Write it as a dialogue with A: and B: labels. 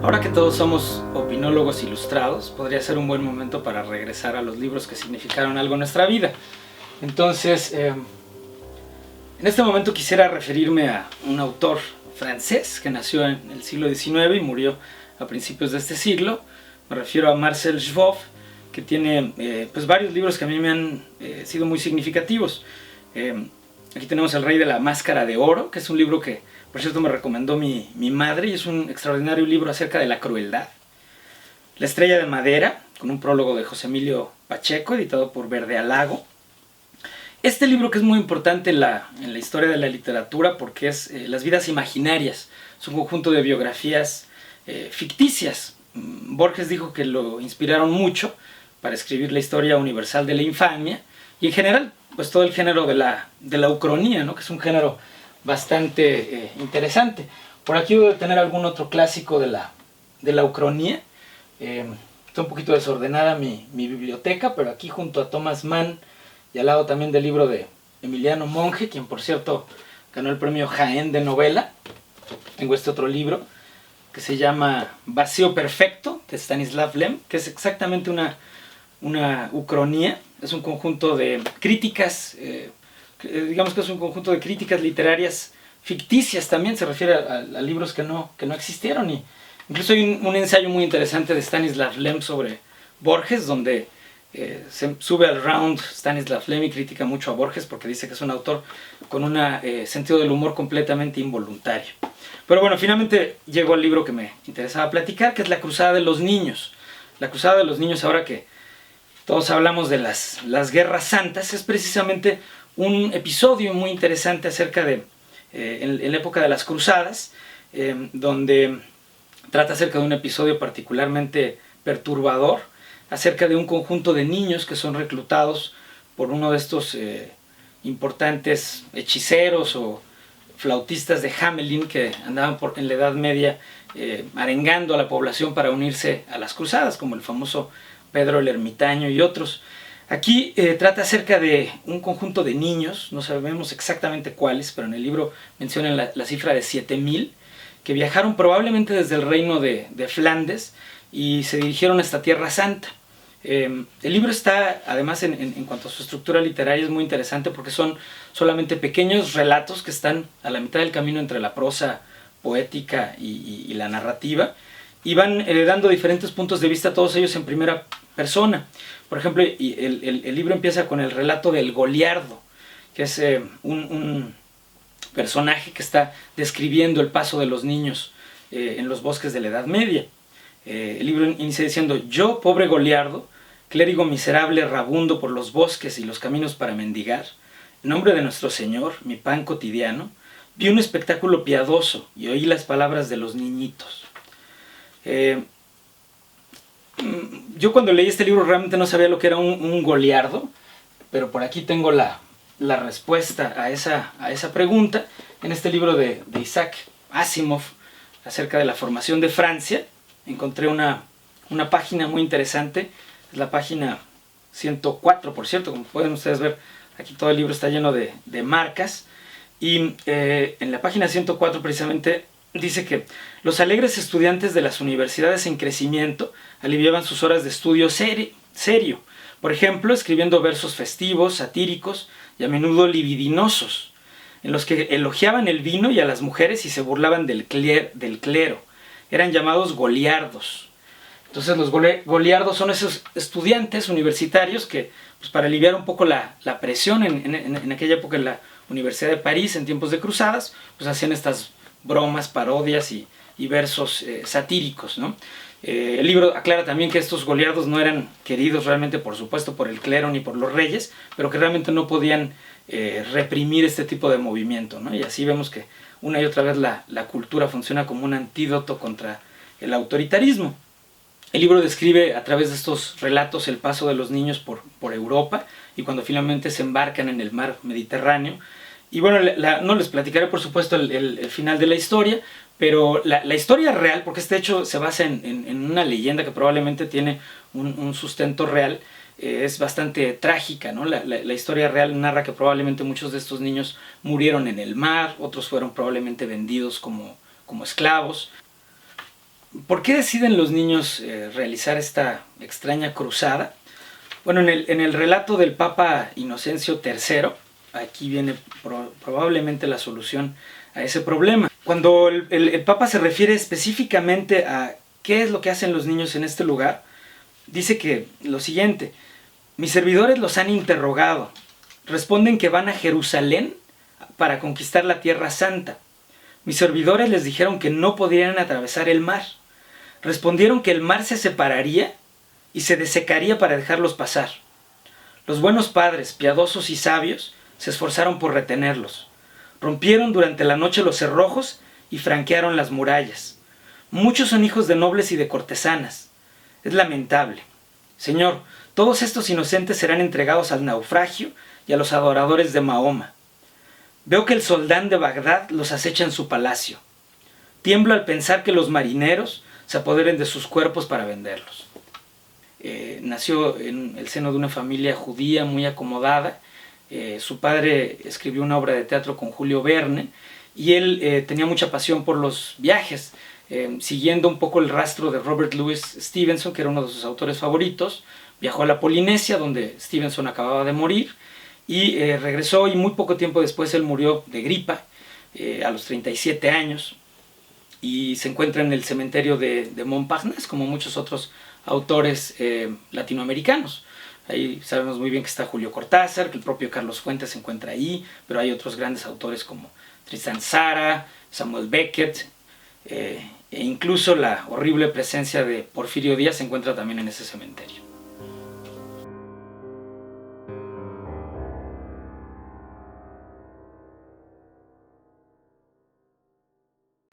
A: Ahora que todos somos opinólogos ilustrados, podría ser un buen momento para regresar a los libros que significaron algo en nuestra vida. Entonces, en este momento quisiera referirme a un autor francés que nació en el siglo XIX y murió a principios de este siglo. Me refiero a Marcel Schwoff, que tiene varios libros que a mí me han sido muy significativos. Aquí tenemos El Rey de la Máscara de Oro, que es un libro que, por cierto, me recomendó mi madre, y es un extraordinario libro acerca de la crueldad. La Estrella de Madera, con un prólogo de José Emilio Pacheco, editado por Verdealago. Este libro, que es muy importante en la historia de la literatura porque es Las vidas imaginarias. Es un conjunto de biografías ficticias. Borges dijo que lo inspiraron mucho para escribir la historia universal de la infamia y en general pues todo el género de la ucronía, ¿no? Que es un género bastante interesante. Por aquí debo tener algún otro clásico de la ucronía. Está un poquito desordenada mi biblioteca, pero aquí junto a Thomas Mann y al lado también del libro de Emiliano Monge, quien por cierto ganó el premio Jaén de novela, tengo este otro libro que se llama Vacío Perfecto, de Stanislav Lem, que es exactamente una ucronía. Es un conjunto de críticas, digamos que es un conjunto de críticas literarias ficticias también, se refiere a libros que no existieron. Y incluso hay un ensayo muy interesante de Stanislav Lem sobre Borges, donde se sube al round Stanislav Lem y critica mucho a Borges porque dice que es un autor con un sentido del humor completamente involuntario. Pero bueno, finalmente llegó al libro que me interesaba platicar, que es La Cruzada de los Niños. La Cruzada de los Niños, ahora que todos hablamos de las guerras santas, es precisamente un episodio muy interesante acerca de, en la época de las cruzadas, donde trata acerca de un episodio particularmente perturbador, acerca de un conjunto de niños que son reclutados por uno de estos importantes hechiceros o flautistas de Hamelin que andaban en la Edad Media arengando a la población para unirse a las cruzadas, como el famoso Pedro el Ermitaño y otros. Aquí trata acerca de un conjunto de niños, no sabemos exactamente cuáles, pero en el libro mencionan la cifra de 7,000, que viajaron probablemente desde el reino de Flandes y se dirigieron hasta Tierra Santa. El libro está, además, en cuanto a su estructura literaria, es muy interesante porque son solamente pequeños relatos que están a la mitad del camino entre la prosa poética y la narrativa, y van dando diferentes puntos de vista, todos ellos en primera persona. Por ejemplo, el libro empieza con el relato del Goliardo, que es un personaje que está describiendo el paso de los niños en los bosques de la Edad Media. El libro inicia diciendo: yo, pobre Goliardo, clérigo miserable, rabundo por los bosques y los caminos para mendigar, en nombre de nuestro Señor, mi pan cotidiano, vi un espectáculo piadoso y oí las palabras de los niñitos. Yo cuando leí este libro realmente no sabía lo que era un goliardo, pero por aquí tengo la respuesta a esa pregunta en este libro de Isaac Asimov acerca de la formación de Francia. Encontré una página muy interesante, es la página 104, por cierto, como pueden ustedes ver, aquí todo el libro está lleno de marcas, y en la página 104 precisamente dice que los alegres estudiantes de las universidades en crecimiento aliviaban sus horas de estudio serio, por ejemplo, escribiendo versos festivos, satíricos y a menudo libidinosos, en los que elogiaban el vino y a las mujeres y se burlaban del clero. Eran llamados goliardos. Entonces los goliardos son esos estudiantes universitarios que, pues, para aliviar un poco la presión en aquella época en la Universidad de París, en tiempos de cruzadas, pues hacían estas bromas, parodias y versos satíricos, ¿no? El libro aclara también que estos goliardos no eran queridos realmente, por supuesto, por el clero ni por los reyes, pero que realmente no podían reprimir este tipo de movimiento, ¿no? Y así vemos que una y otra vez la cultura funciona como un antídoto contra el autoritarismo. El libro describe a través de estos relatos el paso de los niños por Europa y cuando finalmente se embarcan en el mar Mediterráneo. Y bueno, no les platicaré por supuesto el final de la historia, pero la historia real, porque este hecho se basa en una leyenda que probablemente tiene un sustento real, es bastante trágica, ¿no? La historia real narra que probablemente muchos de estos niños murieron en el mar, otros fueron probablemente vendidos como esclavos. ¿Por qué deciden los niños realizar esta extraña cruzada? Bueno, en el relato del Papa Inocencio III, aquí viene probablemente la solución a ese problema. Cuando el Papa se refiere específicamente a qué es lo que hacen los niños en este lugar, dice que lo siguiente: mis servidores los han interrogado, responden que van a Jerusalén para conquistar la Tierra Santa. Mis servidores les dijeron que no podrían atravesar el mar. Respondieron que el mar se separaría y se desecaría para dejarlos pasar. Los buenos padres, piadosos y sabios, se esforzaron por retenerlos. Rompieron durante la noche los cerrojos y franquearon las murallas. Muchos son hijos de nobles y de cortesanas. Es lamentable. Señor, todos estos inocentes serán entregados al naufragio y a los adoradores de Mahoma. Veo que el soldán de Bagdad los acecha en su palacio. Tiemblo al pensar que los marineros se apoderen de sus cuerpos para venderlos. Nació en el seno de una familia judía muy acomodada. Su padre escribió una obra de teatro con Julio Verne y él tenía mucha pasión por los viajes, siguiendo un poco el rastro de Robert Louis Stevenson, que era uno de sus autores favoritos. Viajó a la Polinesia, donde Stevenson acababa de morir, y regresó, y muy poco tiempo después él murió de gripa a los 37 años, y se encuentra en el cementerio de Montparnasse, como muchos otros autores latinoamericanos. Ahí sabemos muy bien que está Julio Cortázar, que el propio Carlos Fuentes se encuentra ahí, pero hay otros grandes autores como Tristan Tzara, Samuel Beckett, e incluso la horrible presencia de Porfirio Díaz se encuentra también en ese cementerio.